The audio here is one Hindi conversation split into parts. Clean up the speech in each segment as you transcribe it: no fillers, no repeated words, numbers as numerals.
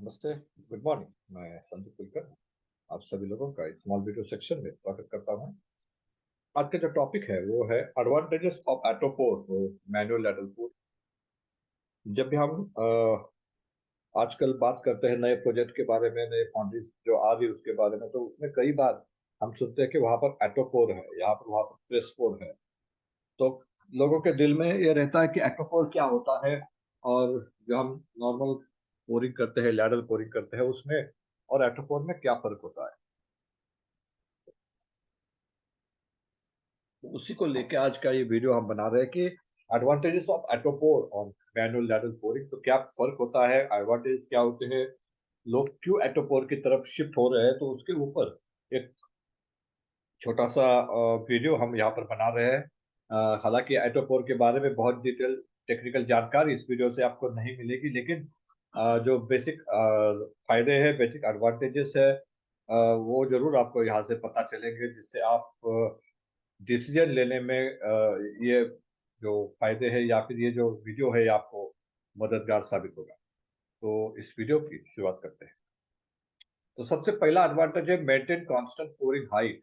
नमस्ते, गुड मॉर्निंग। मैं संदीप कुलकर आप सभी लोगों का स्मॉल वीडियो सेक्शन में स्वागत करता हूं। आज का जो टॉपिक है वो है एडवांटेजेस ऑफ एटोपोर मैनुअल लैडल पोर। जब भी हम आजकल बात करते हैं नए प्रोजेक्ट के बारे में, नए फाउंड्रीज जो आ रही है उसके बारे में, तो उसमें कई बार हम सुनते हैं कि वहां पर एटोपोर है, यहाँ पर वहां पर प्रेसपोर है। तो लोगों के दिल में ये रहता है कि एटोपोर क्या होता है, और जो हम नॉर्मल पोरिंग करते हैं, लैडल पोरिंग करते हैं, उसमें और एटोपोर में क्या फर्क होता है। उसी को लेके आज का ये वीडियो हम बना रहे हैं कि एडवांटेजेस ऑफ एटोपोर और मैनुअल लैडल पोरिंग, तो क्या फर्क होता है, एडवांटेज क्या होते हैं, लोग क्यों एटोपोर की तरफ शिफ्ट हो रहे हैं, तो उसके ऊपर एक छोटा सा वीडियो हम यहाँ पर बना रहे हैं। हालांकि एटोपोर के बारे में बहुत डिटेल टेक्निकल जानकारी इस वीडियो से आपको नहीं मिलेगी, लेकिन जो बेसिक फायदे हैं, बेसिक एडवांटेजेस है, वो जरूर आपको यहाँ से पता चलेंगे, जिससे आप डिसीजन लेने में ये जो फायदे हैं या फिर ये जो वीडियो है ये आपको मददगार साबित होगा। तो इस वीडियो की शुरुआत करते हैं। तो सबसे पहला एडवांटेज है maintain constant pouring height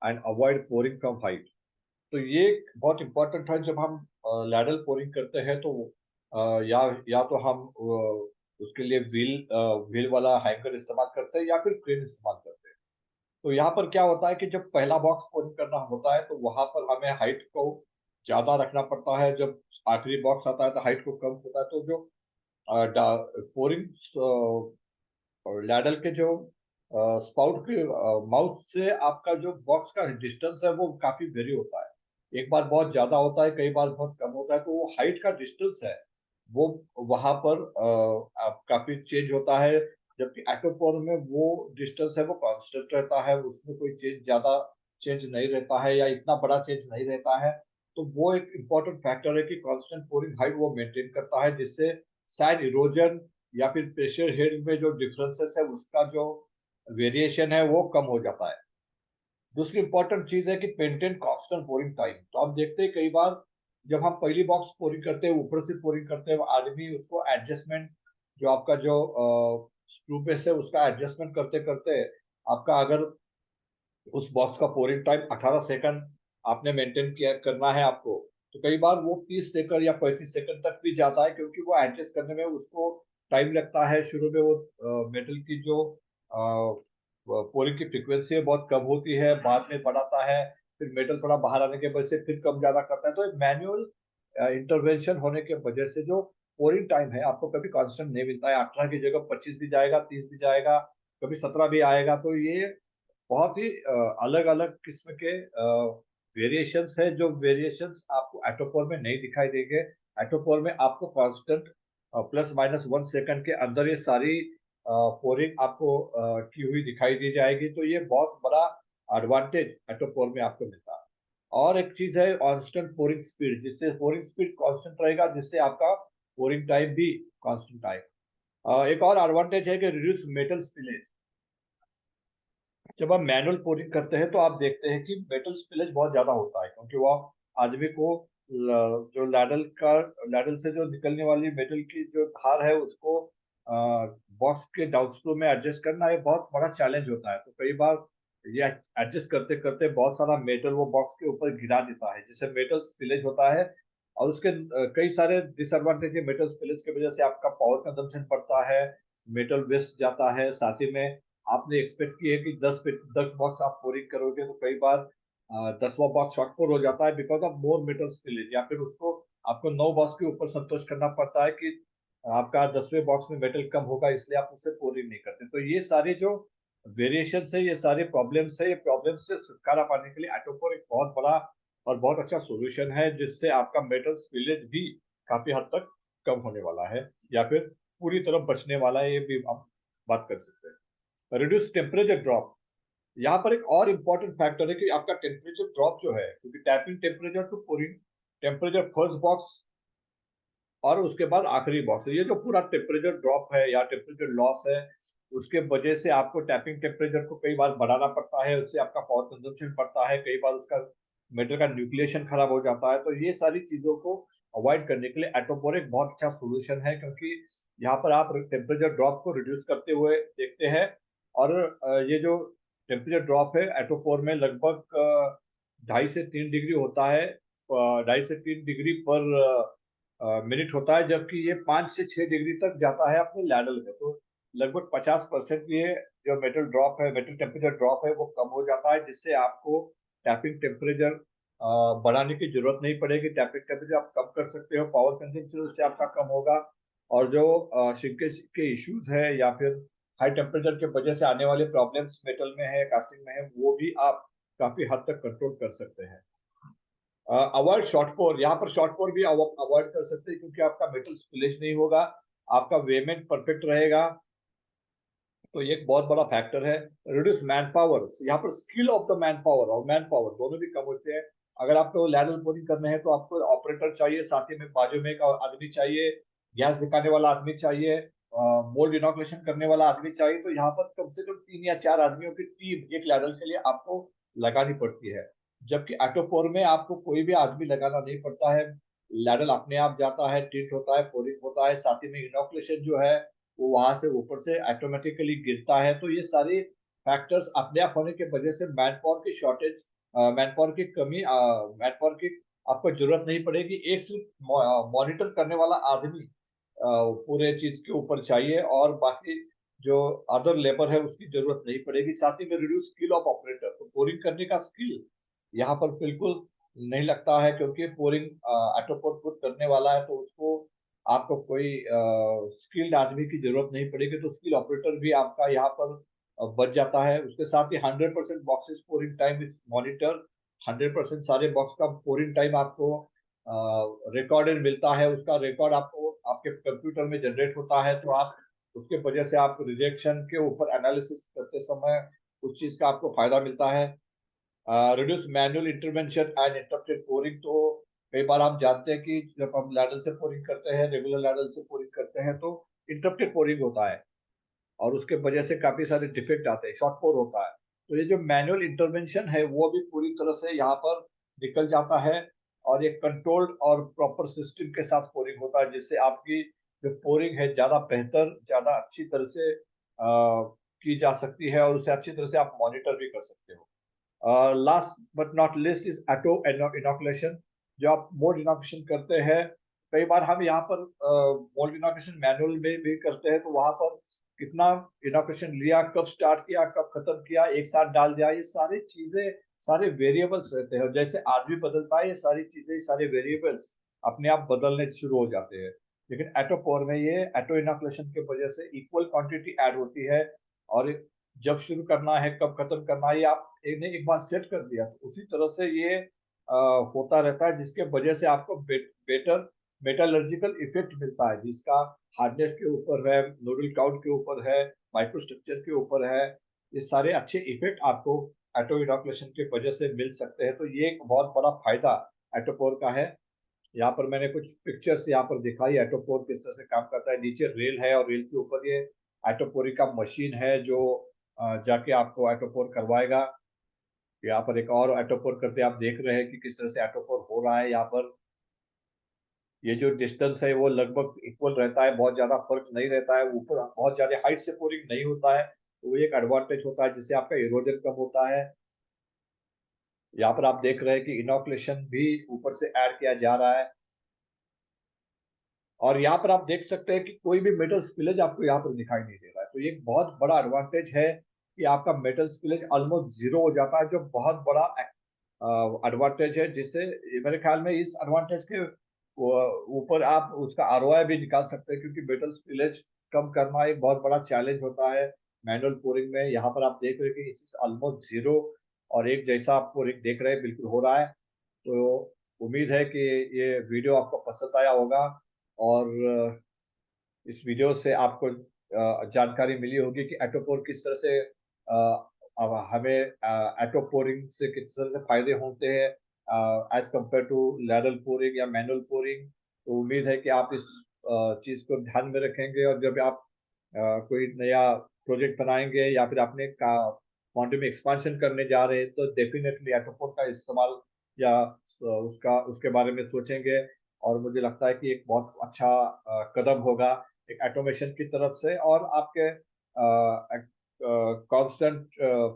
and avoid pouring from height. तो ये बहुत इंपॉर्टेंट है। जब हम लैडल पोरिंग करते हैं तो या तो हम उसके लिए व्हील वाला हैंगर इस्तेमाल करते हैं या फिर क्रेन इस्तेमाल करते हैं। तो यहाँ पर क्या होता है कि जब पहला बॉक्स पोरिंग करना होता है तो वहां पर हमें हाइट को ज्यादा रखना पड़ता है। जब आखिरी बॉक्स आता है तो हाइट को कम होता है। तो जो पोरिंग लैडल के जो स्पाउट के माउथ से आपका जो बॉक्स का डिस्टेंस है वो काफी वेरी होता है। एक बार बहुत ज्यादा होता है, कई बार बहुत कम होता है। तो वो हाइट का डिस्टेंस है वो वहां पर काफी चेंज होता है। जबकि एक्वापोर में वो डिस्टेंस है वो कांस्टेंट रहता है, उसमें कोई चेंज नहीं रहता है या इतना बड़ा चेंज नहीं रहता है। तो वो एक इम्पोर्टेंट फैक्टर है कि कांस्टेंट पोरिंग हाइट वो मेंटेन करता है, जिससे साइड इरोजन या फिर प्रेशर हेड में जो डिफरेंसेस है उसका जो वेरिएशन है वो कम हो जाता है। दूसरी इंपॉर्टेंट चीज है कि मेंटेन कांस्टेंट पोरिंग टाइम। तो हम देखते हैं कई बार जब हम पहली बॉक्स पोरिंग करते हैं, ऊपर से पोरिंग करते हैं, आदमी उसको एडजस्टमेंट जो आपका जो स्क्रू बेस है उसका एडजस्टमेंट करते करते आपका अगर उस बॉक्स का पोरिंग टाइम 18 सेकंड आपने मेंटेन किया करना है आपको, तो कई बार वो 30 सेकंड या 35 सेकंड तक भी जाता है, क्योंकि वो एडजस्ट करने में उसको टाइम लगता है। शुरू में वो मेटल की जो पोरिंग की फ्रीक्वेंसी है बहुत कम होती है, बाद में बढ़ाता है, फिर मेटल थोड़ा बाहर आने के वजह से फिर कम ज्यादा करता है। तो मैनुअल इंटरवेंशन होने के वजह से जो पोरिंग टाइम है आपको कभी कांस्टेंट नहीं मिलता है। 18 की जगह 25 भी जाएगा, 30 भी जाएगा, कभी 17 भी आएगा। तो ये बहुत ही अलग अलग किस्म के वेरिएशंस है, जो वेरिएशंस आपको एटोपोर में नहीं दिखाई देंगे। एटोपोर में आपको कांस्टेंट ±1 सेकंड के अंदर ये सारी पोरिंग आपको की हुई दिखाई दी जाएगी। तो ये बहुत बड़ा एडवांटेज एटोपोर में आपको मिलता है। और एक चीज है कांस्टेंट पोरिंग स्पीड, जिससे पोरिंग स्पीड कांस्टेंट रहेगा, जिससे आपका पोरिंग टाइम भी कांस्टेंट आएगा। एक और एडवांटेज है कि रिड्यूस मेटल स्पिलेज। जब आप मैनुअल पोरिंग करते हैं तो आप देखते हैं कि मेटल स्पिलेज बहुत ज्यादा होता है, क्योंकि वो आदमी को जो लैडल से जो निकलने वाली मेटल की जो धार है उसको बॉक्स के डाउनस्ट्रो में एडजस्ट करना ये बहुत बड़ा चैलेंज होता है। तो कई बार ये एडजस्ट करते करते बहुत सारा मेटल वो बॉक्स के ऊपर गिरा देता है, जिससे मेटल स्पिलेज होता है। और उसके कई सारे डिसएडवांटेज है। मेटल स्पिलेज की वजह से आपका पावर कंजम्पशन बढ़ता है, मेटल वेस्ट जाता है। साथ ही में आपने एक्सपेक्ट की है कि 10 बॉक्स आप पोरिंग करोगे, तो कई बार 10वां बॉक्स शॉर्ट पोर हो जाता है because of more metal spillage, या फिर उसको आपको 9 बॉक्स के ऊपर संतोष करना पड़ता है कि आपका 10वें बॉक्स में मेटल कम होगा, इसलिए आप उसे पोरिंग नहीं करते। तो ये सारे जो वेरिएशन है, ये सारे प्रॉब्लम्स है, ये प्रॉब्लम से छुटकारा पाने के लिए एटोपोर एक बहुत बड़ा और बहुत अच्छा सोल्यूशन है, जिससे आपका मेटल स्पिलेज भी काफी हद तक कम होने वाला है, या फिर पूरी तरह बचने वाला है, ये भी हम बात कर सकते हैं। Reduce temperature drop. यहाँ पर एक और इम्पोर्टेंट फैक्टर है कि आपका टेम्परेचर ड्रॉप जो है, क्योंकि tapping temperature to pouring temperature first box और उसके बाद आखिरी बॉक्स है, ये जो पूरा टेम्परेचर ड्रॉप है या टेम्परेचर लॉस है, उसके वजह से आपको टैपिंग टेम्परेचर को कई बार बढ़ाना पड़ता है, उससे आपका पावर कंजम्पशन बढ़ता है, कई बार उसका मेटल का न्यूक्लिएशन खराब हो जाता है। तो ये सारी चीजों को अवॉइड करने के लिए एटोपोरिक बहुत अच्छा सॉल्यूशन है, क्योंकि यहाँ पर आप टेम्परेचर ड्रॉप को रिड्यूस करते हुए देखते हैं। और ये जो टेम्परेचर ड्रॉप है एटोपोर में लगभग 2.5 से 3 डिग्री होता है, 2.5 से 3 डिग्री पर मिनट होता है, जबकि ये 5 से 6 डिग्री तक जाता है अपने लैडल में। तो लगभग 50% ये जो मेटल ड्रॉप है, मेटल टेम्परेचर ड्रॉप है, वो कम हो जाता है, जिससे आपको टैपिंग टेम्परेचर बढ़ाने की जरूरत नहीं पड़ेगी। टैपिंग टेम्परेचर आप कम कर सकते हो, पावर कंजम्पशन उससे आपका कम होगा। और जो श्रिंकेज के इश्यूज है या फिर हाई टेम्परेचर के वजह से आने वाले प्रॉब्लम्स मेटल में है, कास्टिंग में है, वो भी आप काफी हद तक कंट्रोल कर सकते हैं। अवॉइड शॉर्ट पोर, यहाँ पर शॉर्ट पोर भी अवॉइड कर सकते हैं, क्योंकि आपका मेटल स्पिलेज नहीं होगा, आपका वेमेंट परफेक्ट रहेगा। तो ये एक बहुत बड़ा फैक्टर है। रिड्यूस मैन पावर, यहाँ पर skill of the man power और मैन पावर दोनों भी कम होते हैं। अगर आपको लैडल बोरिंग करने हैं तो आपको ऑपरेटर चाहिए, साथ ही में बाजू में एक आदमी चाहिए, गैस दिखाने वाला आदमी चाहिए, मोल्ड इनॉकुलेशन करने वाला आदमी चाहिए। तो यहाँ पर कम से कम 3 या 4 आदमियों की टीम एक लैडल के लिए आपको लगानी पड़ती है। जबकि एटोपोर में आपको कोई भी आदमी लगाना नहीं पड़ता है, लैडल अपने आप जाता है, टिल्ट होता है, पोरिंग होता है, साथ ही में इनॉकुलेशन जो है वो वहां से ऊपर से ऑटोमेटिकली गिरता है। तो ये सारे फैक्टर्स अपने आप होने की वजह से मैन पावर की शॉर्टेज, मैन पावर की कमी, मैन पावर की आपको जरूरत नहीं पड़ेगी। एक सिर्फ मॉनिटर करने वाला आदमी पूरे चीज के ऊपर चाहिए, और बाकी जो अदर लेबर है उसकी जरूरत नहीं पड़ेगी। साथ ही में रिड्यूस स्किल ऑफ ऑपरेटर, तो पोरिंग करने का स्किल यहाँ पर बिल्कुल नहीं लगता है, क्योंकि पोरिंग एटोपोर खुद करने वाला है, तो उसको आपको कोई स्किल्ड आदमी की जरूरत नहीं पड़ेगी। तो स्किल ऑपरेटर भी आपका यहाँ पर बच जाता है। उसके साथ ही 100% boxes pouring time with monitor, 100% सारे बॉक्स का पोरिंग टाइम आपको रिकॉर्डेड मिलता है। उसका रिकॉर्ड आपको आपके कंप्यूटर में जनरेट होता है, तो आप उसके वजह से आप रिजेक्शन के ऊपर एनालिसिस करते समय उस चीज का आपको फायदा मिलता है। Reduce manual intervention and interrupted pouring, तो कई बार आप जानते हैं कि जब हम लैडल से पोरिंग करते हैं, रेगुलर लैडल से पोरिंग करते हैं, तो इंटरप्टेड पोरिंग होता है और उसके वजह से काफी सारे डिफेक्ट आते हैं, शॉर्ट पोर होता है। तो ये जो मैनुअल इंटरवेंशन है वो भी पूरी तरह से यहाँ पर निकल जाता है, और एक कंट्रोल्ड और प्रॉपर सिस्टम के साथ पोरिंग होता है, जिससे आपकी जो पोरिंग है ज्यादा बेहतर, ज्यादा अच्छी तरह से की जा सकती है, और उसे अच्छी तरह से आप मॉनिटर भी कर सकते हो। Last but not least is auto inoculation. जो आप मोल्ड इनॉकुलेशन करते हैं, कई बार हम यहाँ पर मोल्ड इनॉकुलेशन मैनुअल में भी करते हैं, तो वहां पर कितना इनॉकुलेशन लिया, कब स्टार्ट किया, कब खत्म किया, एक साथ डाल दिया, ये सारी चीजें, सारे वेरिएबल्स रहते हैं। और जैसे आदमी बदलता है, ये सारी चीजें, सारे वेरिएबल्स अपने आप बदलने शुरू हो जाते हैं। लेकिन एटोपोर में ये एटो इनॉकुलेशन की वजह से इक्वल क्वांटिटी ऐड होती है, और जब शुरू करना है, कब खत्म करना है, ये आप ने एक बार सेट कर दिया, तो उसी तरह से ये होता रहता है, जिसके वजह से आपको बेटर मेटालर्जिकल इफेक्ट मिलता है, जिसका हार्डनेस के ऊपर है, नोडल काउंट के ऊपर है, माइक्रोस्ट्रक्चर के ऊपर है। ये सारे अच्छे इफेक्ट आपको एटो इनॉकुलेशन की वजह से मिल सकते हैं। तो ये एक बहुत बड़ा फायदा एटोपोर का है। यहाँ पर मैंने कुछ पिक्चर्स यहाँ पर दिखाई एटोपोर किस तरह से काम करता है। नीचे रेल है और रेल के ऊपर ये एटोपोरी का मशीन है, जो जाके आपको एटोपोर करवाएगा। यहाँ पर एक और एटोपोर करते आप देख रहे हैं कि किस तरह से एटोपोर हो रहा है। यहाँ पर ये जो डिस्टेंस है वो लगभग इक्वल रहता है, बहुत ज्यादा फर्क नहीं रहता है। ऊपर बहुत ज्यादा हाइट से पोरिंग नहीं होता है, तो वो एक एडवांटेज होता है, जिससे आपका इरोजन कम होता है। यहाँ पर आप देख रहे हैं कि इनॉकुलेशन भी ऊपर से ऐड किया जा रहा है, और यहाँ पर आप देख सकते हैं कि कोई भी मेटल स्पिलेज आपको यहाँ पर दिखाई नहीं दे रहा है। तो ये एक बहुत बड़ा एडवांटेज है कि आपका मेटल स्पिलेज ऑलमोस्ट जीरो हो जाता है, जो बहुत बड़ा एडवांटेज है, जिससे मेरे ख्याल में इस एडवांटेज के ऊपर आप उसका आरओआई भी निकाल सकते हैं, क्योंकि मेटल स्पिलेज कम करना एक बहुत बड़ा चैलेंज होता है मैनुअल पोरिंग में। यहाँ पर आप देख रहे हैं कि ऑलमोस्ट जीरो और एक जैसा आप पोरिंग देख रहे हैं बिल्कुल हो रहा है। तो उम्मीद है कि ये वीडियो आपको पसंद आया होगा, और इस वीडियो से आपको जानकारी मिली होगी कि एटोपोर किस तरह से अब हमें एटोपोरिंग से किस तरह से फायदे होते हैं as compare to ladle pouring या मैनुअल पोरिंग। तो उम्मीद है कि आप इस चीज को ध्यान में रखेंगे, और जब आप कोई नया प्रोजेक्ट बनाएंगे या फिर अपने क्वांटम एक्सपांशन करने जा रहे हैं, तो डेफिनेटली एटोपोर का इस्तेमाल या उसका उसके बारे में सोचेंगे। और मुझे लगता है कि एक बहुत अच्छा कदम होगा एक ऑटोमेशन की तरफ से और आपके कांस्टेंट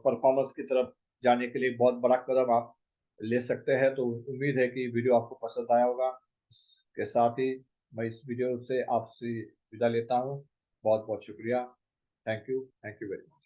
परफॉर्मेंस की तरफ जाने के लिए बहुत बड़ा कदम आप ले सकते हैं। तो उम्मीद है कि वीडियो आपको पसंद आया होगा। इसके साथ ही मैं इस वीडियो से आपसे विदा लेता हूँ। बहुत बहुत शुक्रिया। Thank you very much.